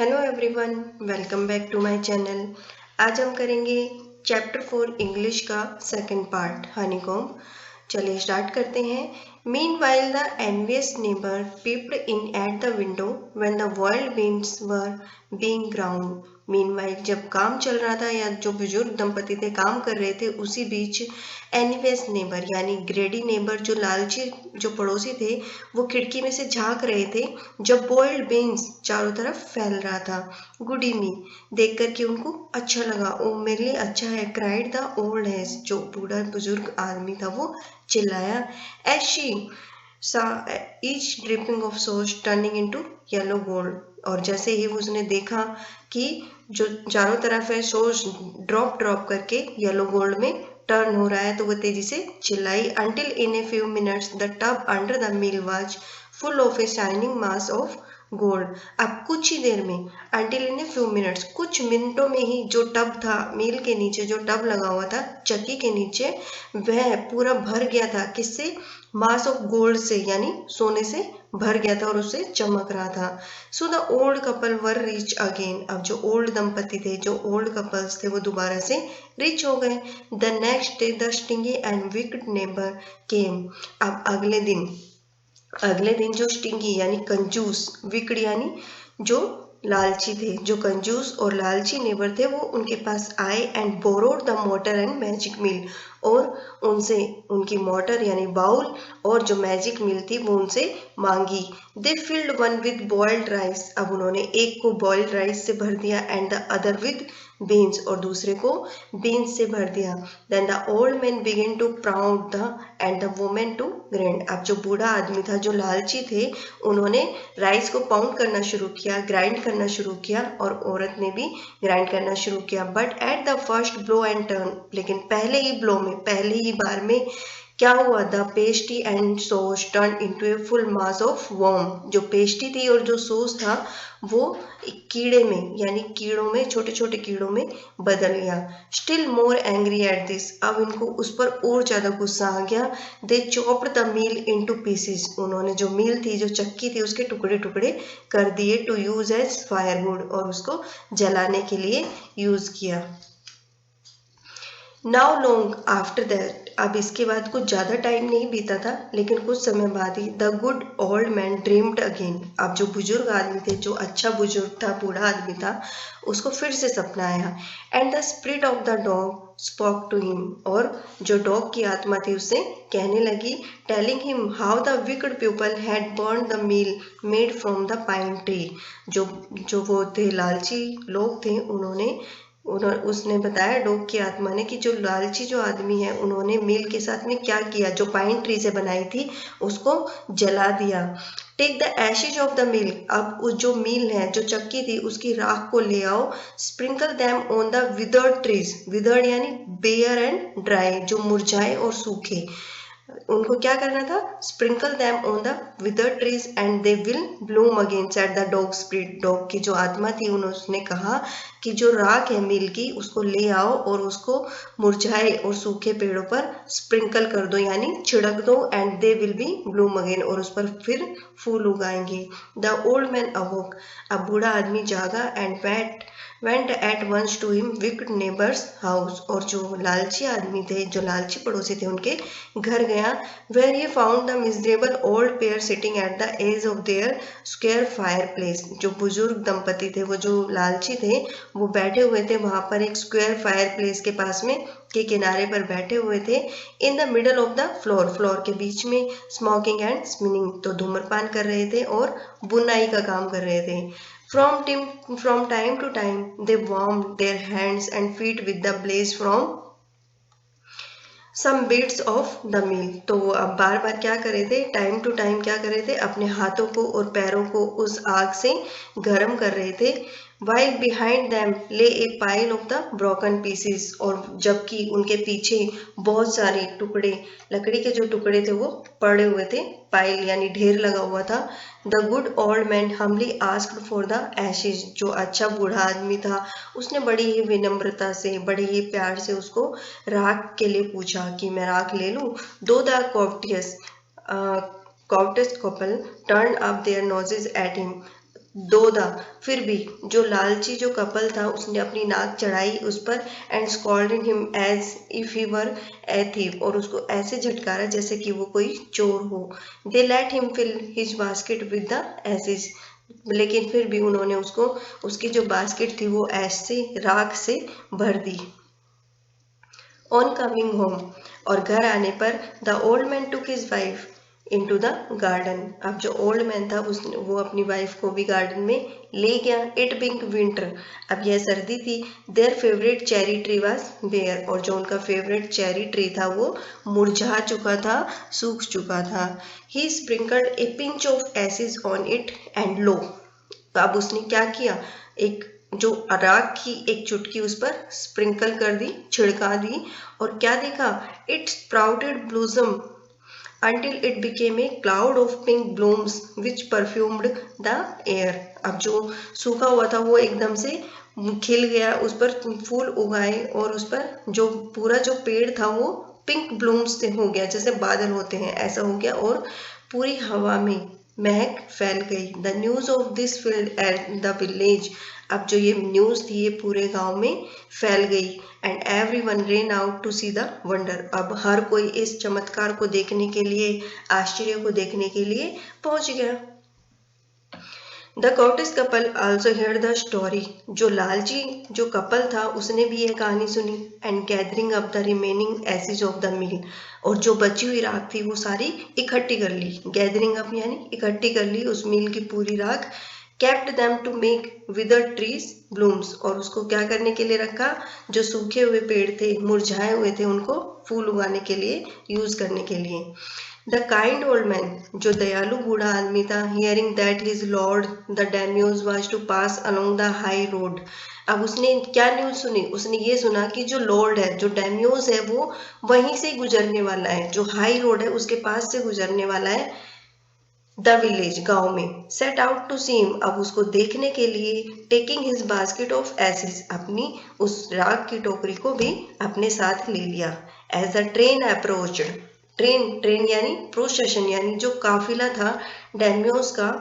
Hello everyone, welcome back to my channel. आज हम करेंगे चैप्टर 4 इंग्लिश का सेकंड पार्ट हनीकॉम्ब। चलिए स्टार्ट करते हैं। Meanwhile the envious neighbour peeped in at the window when the wild beans were being ground। Meanwhile जब काम चल रहा था या जो बुजुर्ग दंपति थे काम कर रहे थे, उसी बीच एनवियस नेबर यानी ग्रेडी नेबर जो लालची जो पड़ोसी थे वो खिड़की में से झांक रहे थे जब बॉइल्ड बीन्स चारों तरफ फैल रहा था। गुड इवनिंग देख करके उनको अच्छा लगा। ओ मेरे लिए अच्छा है, क्राइड द ओल्ड एज जो बूढ़ा बुजुर्ग आदमी था वो चिल्लाया। एज शी सा each dripping of sauce turning into yellow gold. और जैसे ही उसने देखा कि जो चारों तरफ है सॉस ड्रॉप ड्रॉप करके येलो गोल्ड में टर्न हो रहा है, तो वो तेजी से चिल्लाई। Until in a few minutes the tub under the mill was full of a shining mass of gold. अब कुछ ही देर में, until in a few minutes कुछ मिनटों में ही, जो टब था मील के नीचे, जो टब लगा हुआ था चक्की के नीचे, वह पूरा भर गया था। किससे? मास ऑफ गोल्ड से, यानी सोने से भर गया था और उससे चमक रहा था। सो the old couple were rich again. अब जो ओल्ड दंपति थे, जो ओल्ड कपल्स थे, वो दोबारा से रिच हो गए। The next day the stingy and wicked neighbour came. अब अगले दिन जो स्टिंगी यानी कंजूस, विकड यानी जो लालची थे, जो कंजूस और लालची नेबर थे, वो उनके पास आए and borrowed the mortar and magic mill. और उनसे उनकी मोटर यानी बाउल और जो मैजिक मिल थी वो उनसे मांगी। They filled one with boiled rice. अब उन्होंने एक को बॉइल्ड राइस से भर दिया and the other with beans, और दूसरे को बीन्स से भर दिया। Then the old man began to pound the and the women to grind. अब जो बूढ़ा आदमी था, जो लालची थे, उन्होंने राइस को पाउंड करना शुरू किया, ग्राइंड करना शुरू किया, और औरत ने भी ग्राइंड करना शुरू किया। But at the first blow and turn, लेकिन पहले ही ब्लो में, पहले ही बार में क्या हुआ? The pasty and sauce turn into a full mass of worm. जो पेस्टी थी और जो सॉस था वो कीड़े में, यानी कीड़ों में, छोटे छोटे कीड़ों में बदल गया। Still more angry at this. अब इनको उस पर और ज्यादा गुस्सा आ गया। They chopped the mill into pieces. उन्होंने जो मील थी, जो चक्की थी, उसके टुकड़े टुकड़े कर दिए। टू यूज एज फायरवुड, और उसको जलाने के लिए यूज किया। Now long after that. अब इसके बाद कुछ ज़्यादा टाइम नहीं बीता था, लेकिन कुछ समय बाद ही the good old man dreamed again. अब जो बुजुर्ग आदमी थे, जो अच्छा बुजुर्ग था, बूढ़ा आदमी था, उसको फिर से सपना आया। And the spirit of the dog spoke to him. और जो डॉग की आत्मा थी उससे कहने लगी, telling him how the wicked people had burn the mill made from the pine tree. जो वो थे लालची लोग थे, उसने बताया, डॉग की आत्मा ने, कि जो लालची जो आदमी है, उन्होंने मील के साथ में क्या किया, जो पाइन ट्री से बनाई थी उसको जला दिया। Take the ashes of the mill. अब उस जो मील है, जो चक्की थी, उसकी राख को ले आओ। Sprinkle them on the withered trees. Withered यानी बेयर एंड ड्राई, जो मुरझाए और सूखे, उनको क्या करना था? Sprinkle them on the withered trees and they will Bloom again, said the dog spirit. Dog की जो आत्मा थी, उसने कहा कि जो राख है मील की, उसको ले आओ और उसको मुरझाए और सूखे पेड़ों पर स्प्रिंकल कर दो, यानी छिड़क दो। And they will be bloom again, और उस पर फिर फूल उगाएंगे। The old man awoke. अब बूढ़ा आदमी जागा and went at once to him wicked neighbour's house. और जो लालची आदमी थे, जो लालची पड़ोसी थे, उनके घर गया। Where he found the miserable old pair sitting at the edge of their square fireplace. जो बुजुर्ग दंपति थे, वो जो लालची थे, वो बैठे हुए थे वहां पर एक स्क्वायर फायर प्लेस के पास में, के किनारे पर बैठे हुए थे। In the middle of the floor के बीच में, स्मोकिंग एंड स्पिनिंग, तो धूम्रपान कर रहे थे और बुनाई का काम कर रहे थे। From time to time, they warmed their hands and feet with the blaze from some bits of the meal। तो वो अब बार बार क्या कर रहे थे? टाइम टू टाइम क्या कर रहे थे? अपने हाथों को और पैरों को उस आग से गर्म कर रहे थे। While behind them lay a pile of the broken pieces। और जबकि उनके पीछे बहुत सारे टुकड़े, लकड़ी के जो टुकड़े थे, वो पड़े हुए थे। पाइल यानी ढेर लगा हुआ था। The good old man humbly asked for the ashes. जो अच्छा बूढ़ा आदमी था, उसने बड़ी ही विनम्रता से, बड़े ही प्यार से उसको राख के लिए पूछा कि मैं राख ले लूं। Though the captious couple turn up their noses at him. दोदा, फिर भी जो लालची जो कपल था उसने अपनी नाक चढ़ाई उस पर and scolded him as if he were a thief, और उसको ऐसे झटकारा जैसे कि वो कोई चोर हो। They let him fill his basket with the ashes, लेकिन फिर भी उन्होंने उसको उसकी जो बास्केट थी वो ऐसे राख से भर दी। ऑन कमिंग होम, और घर आने पर the old man took his wife into the garden, अब जो ओल्ड मैन था उसने वो अपनी वाइफ को भी गार्डन में ले गया। इट बिंग विंटर, अब यह सर्दी थी। Their favourite cherry tree was bare, और जो उनका फेवरेट चेरी ट्री था वो मुरझा चुका था, सूख चुका था। He sprinkled a pinch of ashes on it and lo, अब उसने क्या किया, एक जो राख की एक चुटकी उस पर स्प्रिंकल कर दी, छिड़का दी, और क्या देखा, it sprouted ब्लूसम until it became a cloud of pink blooms which perfumed the air, अब जो सूखा हुआ था वो एकदम से खिल गया, उस पर फूल उगाए, और उस पर जो पूरा जो पेड़ था वो पिंक ब्लूम्स से हो गया, जैसे बादल होते हैं ऐसा हो गया, और पूरी हवा में महक फैल गई। The news of this field at the village, अब जो ये न्यूज थी ये पूरे गांव में फैल गई। And everyone ran out to see the wonder, अब हर कोई इस चमत्कार को देखने के लिए, आश्चर्य को देखने के लिए पहुंच गया। The cottage couple also heard the story, जो लालची जो कपल था उसने भी यह कहानी सुनी। And gathering up the remaining ashes of the mill, और जो बची हुई राख थी वो सारी इकट्ठी कर ली। गैदरिंग अप यानी इकट्ठी कर ली उस मील की पूरी राख। Kept them to make withered trees blooms, और उसको क्या करने के लिए रखा, जो सूखे हुए पेड़ थे, मुरझाए हुए थे, उनको फूल उगाने के लिए, यूज करने के लिए। द काइंड ओल्ड मैन, जो दयालु बूढ़ा आदमी था, hearing that his lord the daimyo was to pass along the high road, अब उसने क्या न्यूज सुनी, उसने ये सुना कि जो लॉर्ड है, जो डैम्यूज है, वो वहीं से गुजरने वाला है, जो हाई रोड है उसके पास से गुजरने वाला है। द विलेज, गांव में। सेट आउट टू सीम, अब उसको देखने के लिए। Taking his basket of acid, अपनी उस राख की टोकरी को भी अपने साथ ले लिया। As the train approached, train यानी प्रोसेशन यानी जो काफिला था डैम्योस का।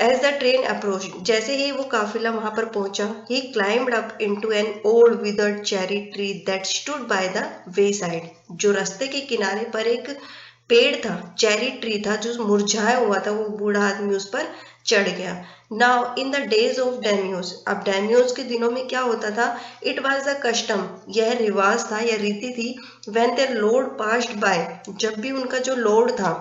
एज द ट्रेन अप्रोच, जैसे ही वो काफिला वहां पर पहुंचा, he climbed up into an old withered cherry tree that stood by the wayside, जो रास्ते के किनारे पर एक पेड़ था, चेरी ट्री था जो मुरझाया हुआ था, वो बूढ़ा आदमी उस पर चढ़ गया। Now in the days of daimyos, अब डैम्योस के दिनों में क्या होता था, इट वॉज अ कस्टम, यह रिवाज था या रीति थी, when their lord passed by, जब भी उनका जो लॉर्ड था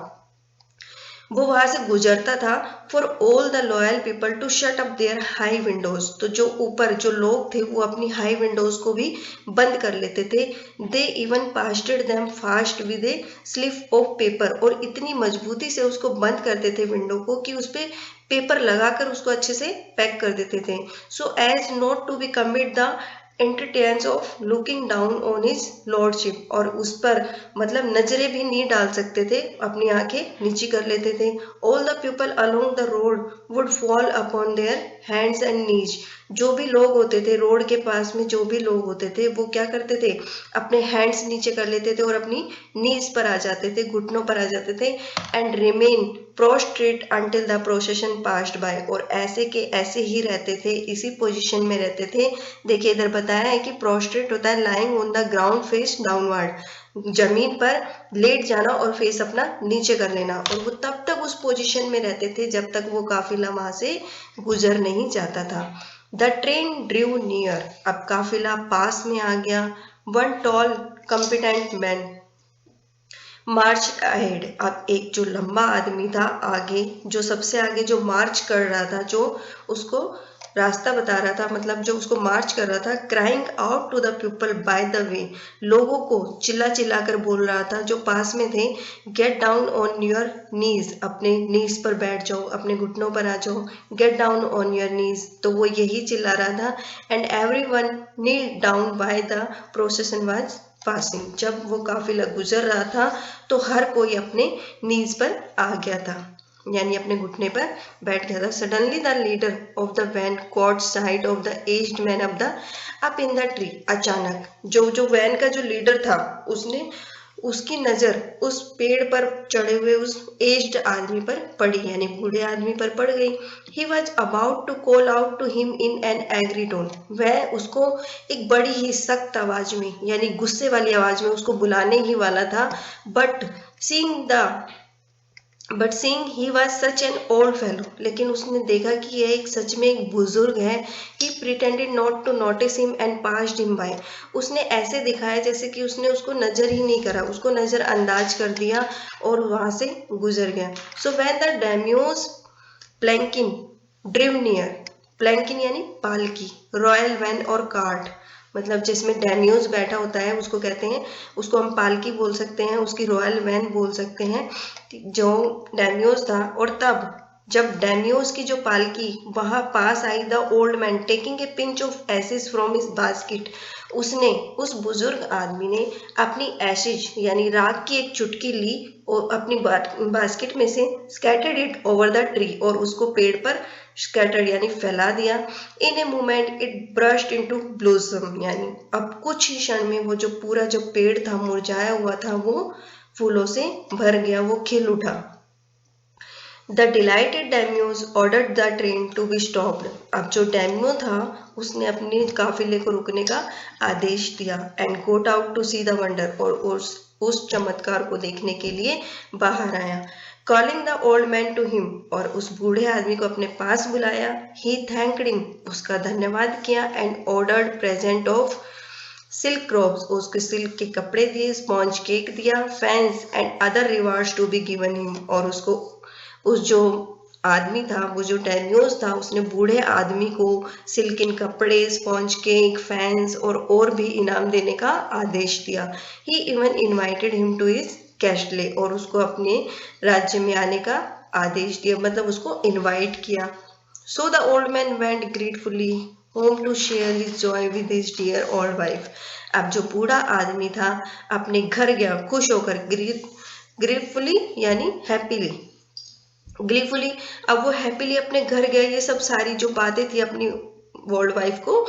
वो वहां से गुजरता था, for all the loyal people to shut up their high windows, तो जो ऊपर जो लोग थे वो अपनी हाई विंडोज को भी बंद कर लेते थे। They even pasted them fast with a slip of paper, और इतनी मजबूती से उसको बंद करते थे विंडो को कि उस पर पेपर लगाकर उसको अच्छे से पैक कर देते थे। So as not to be commit the entrance of looking down on his lordship, और उस पर मतलब नजरें भी नहीं डाल सकते थे, अपनी आंखें नीची कर लेते थे। All the people along the road would fall upon their hands and knees, जो भी लोग होते थे रोड के पास में, जो भी लोग होते थे वो क्या करते थे, अपने हैंड्स नीचे कर लेते थे और अपनी नीज पर आ जाते थे, घुटनों पर आ जाते थे। And remain prostrate until the procession passed by, और ऐसे के ऐसे ही रहते थे, इसी पोजीशन में रहते थे। देखिए इधर बताया है कि प्रोस्ट्रेट होता है lying on the ground face downward, जमीन पर लेट जाना और फेस अपना नीचे कर लेना, और वो तब तक उस पोजीशन में रहते थे जब तक वो काफिला वहां से गुजर नहीं जाता था। द ट्रेन ड्रू नियर, अब काफिला पास में आ गया। वन टॉल कॉम्पिटेंट मैन मार्च अहेड, अब एक जो लंबा आदमी था आगे, जो सबसे आगे जो मार्च कर रहा था, जो उसको रास्ता बता रहा था, मतलब जो उसको मार्च कर रहा था। Crying out to the people by the way, लोगों को चिल्ला चिल्ला कर बोल रहा था जो पास में थे। Gate down on your knees, अपने नीज पर बैठ जाओ, अपने घुटनों पर आ जाओ। Get down on your knees, तो वो यही चिल्ला रहा था। And everyone kneel down by the procession was passing, जब वो काफिला गुजर रहा था तो हर कोई अपने नीज पर आ गया था, यानी अपने घुटने पर बैठ गया था। Suddenly the leader of the van caught sight of the aged man of the up in the tree, अचानक जो वैन का जो लीडर था उसने उसकी नजर उस पेड़ पर चढ़े हुए उस एज्ड आदमी पर पड़ी, यानी बूढ़े आदमी पर पड़ गई। He was about to call out to him in an angry tone, वह उसको एक बड़ी ही सख्त आवाज में यानी गुस्से वाली आवाज में उसको बुलाने ही वाला था, but seeing he was such an old fellow, लेकिन उसने देखा कि यह एक सच में एक बुजुर्ग है। He pretended not to notice him and passed him by, उसने ऐसे दिखाया जैसे कि उसने उसको नजर ही नहीं करा, उसको नजर अंदाज कर दिया और वहां से गुजर गया। सो व्हेन द डैम्यूज प्लैंकिन ड्रिव नियर, प्लैंकिन यानी पालकी, रॉयल वैन और कार्ट, मतलब जिसमें डैम्यूज बैठा होता है उसको कहते हैं, उसको हम पालकी बोल सकते हैं, उसकी रॉयल वैन बोल सकते हैं जो डैम्यूज था। और तब जब डैम्यूज की जो पालकी वहां पास आई, the old man taking a pinch of ashes from his basket, उसने उस बुजुर्ग आदमी ने अपनी एसिड यानी राख की एक चुटकी ली और अपनी बास्केट में से scattered it over the tree, और उसको पेड़ पर स्कैटर्ड यानी फैला दिया। In a moment it burst into blossom, यानी अब कुछ ही क्षण में वो जो पूरा जो पेड़ था मुरझाया हुआ था वो फूलों से भर गया, वो खिल उठा। The delighted daimyo ordered the train to be stopped, अब जो डैम्यू था उसने अपने काफिले को रुकने का आदेश दिया। And got out to see the wonder, और उस चमत्कार को देखने के लिए बाहर आया। Calling the old man to him, और उस बूढ़े आदमी को अपने पास बुलाया। ही थैंक्ड हिम, उसका धन्यवाद किया। And ordered present of silk robes, उसके सिल्क के कपड़े दिए, स्पॉन्ज केक दिया, fans and other rewards to be given him, और उसको उस जो आदमी था, वो जो डैम्यूज था, उसने बूढ़े आदमी को सिल्किन कपड़े, स्पॉन्ज केक, फैंस और भी इनाम देने का आदेश दिया। He even invited him to his castle, और उसको अपने राज्य में आने का आदेश दिया, मतलब उसको इनवाइट किया। So the old man went gratefully home to share his joy with his dear old wife, अब जो बूढ़ा आदमी था अपने घर गया खुश होकर, ग्रेटफुली यानी हैप्पीली, ग्लीफुली, अब वो हैप्पीली अपने घर गया ये सब सारी जो बातें थी अपनी वर्ल्ड वाइफ को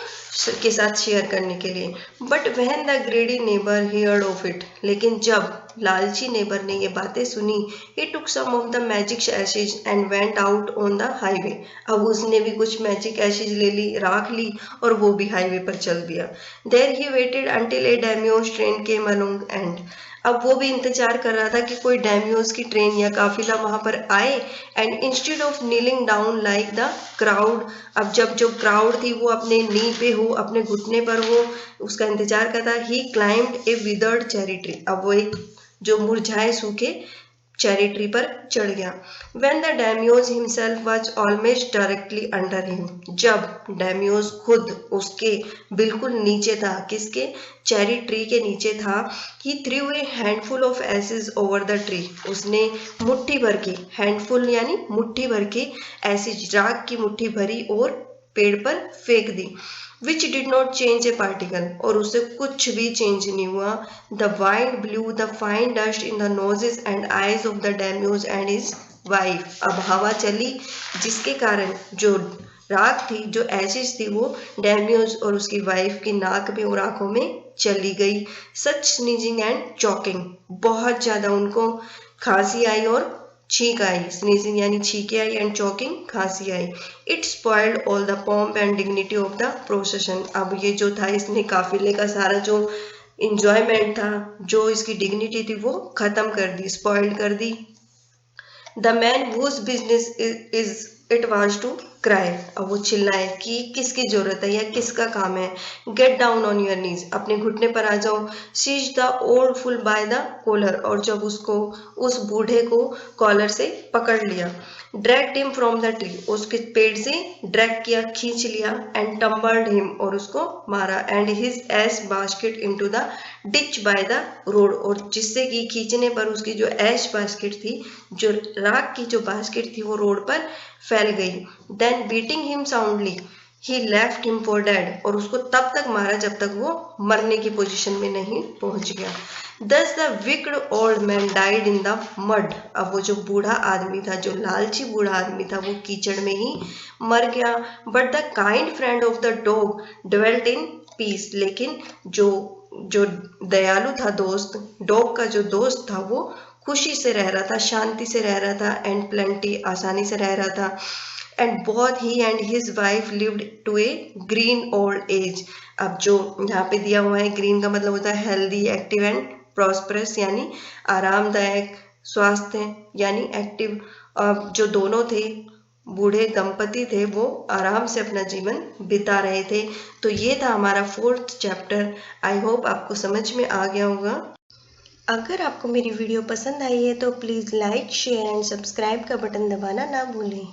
के साथ शेयर करने के लिए। But when the greedy neighbour heard of it, लेकिन जब लालची नेबर ने ये बातें सुनी, he took some of the magic ashes and went out on the highway, अब उसने भी कुछ मैजिक एशेज ले ली, राख ली, और वो भी हाईवे पर चल दिया। There he waited until a daimyo train came along and, अब वो भी इंतजार कर रहा था कि कोई डैम्यूज की ट्रेन या काफिला वहां पर आए। And instead of kneeling down like the crowd, अब जब जो क्राउड थी वो अपने नी पे हो, अपने घुटने पर हो, उसका इंतजार करता। ही क्लाइम्ड ए विदर्ड चेरी ट्री, अब वो एक जो मुरझाए सूखे चेरी ट्री पर चढ़ गया। When the Daimyo's himself was almost directly under him, जब डैम्योस खुद उसके बिल्कुल नीचे था, किसके, चेरी ट्री के नीचे था। He threw a handful of ashes over the tree, उसने मुट्ठी भर के, हैंडफुल यानी मुट्ठी भर के, एसिड राख की मुट्ठी भरी और पेड़ पर फेंक दी। Which did not change a particle, और उससे कुछ भी चेंज नहीं हुआ। The wind blew the fine dust in the noses and eyes of the Daimyo's and his wife, अब हवा चली जिसके कारण जो राख थी, जो एशिज थी, वो डैम्योज और उसकी वाइफ की नाक में और आंखों में चली गई। सच स्नीजिंग एंड चॉकिंग, बहुत ज्यादा उनको खांसी आई और छींक आई, स्नीजिंग यानी छींके आई, एंड चॉकिंग खांसी आई। It spoiled all the pomp and dignity of the procession, अब ये जो था इसने काफिले का सारा जो इंजॉयमेंट था, जो इसकी डिग्निटी थी, वो खत्म कर दी, स्पॉइल्ड कर दी। The man whose business is it was to cry, अब वो चिल्लाए कि किसकी जरूरत है या किसका काम है। Get down on your knees, अपने घुटने पर आ जाओ। Seize the old fool by the collar, और जब उसको उस बूढ़े को कॉलर से पकड़ लिया। Dragged him from the tree, उसके पेड़ से ड्रैग किया, खींच लिया। एंड टम्बल्ड हिम, और उसको मारा। And his ash basket into the ditch by the road, और जिससे कि खींचने पर उसकी जो ऐश बास्केट थी, जो राख की जो बास्केट थी, वो रोड पर फैल गई। Then beating him soundly he left him for dead, और उसको तब तक मारा जब तक वो मरने की पोजीशन में नहीं पहुंच गया। Thus the wicked old man died in the mud, अब वो जो बूढ़ा आदमी था, जो लालची बूढ़ा आदमी था, वो कीचड़ में ही मर गया। But the kind friend of the dog dwelt in peace, लेकिन जो जो दयालु था दोस्त, डॉग का जो दोस्त था, वो खुशी से रह रहा था, शांति से रह रहा था एंड प्लेंटी, आसानी से रह रहा था। And both he and his wife lived to a green old age. अब जो यहाँ पे दिया हुआ है, ग्रीन का मतलब होता है हेल्दी, एक्टिव एंड प्रॉस्परस, यानी आरामदायक, स्वास्थ्य यानी एक्टिव। जो दोनों थे, बूढ़े दंपति थे, वो आराम से अपना जीवन बिता रहे थे। तो ये था हमारा 4th चैप्टर। आई होप आपको समझ में आ गया होगा। अगर आपको मेरी वीडियो पसंद आई है तो please like, share and subscribe का बटन दबाना ना भूलें।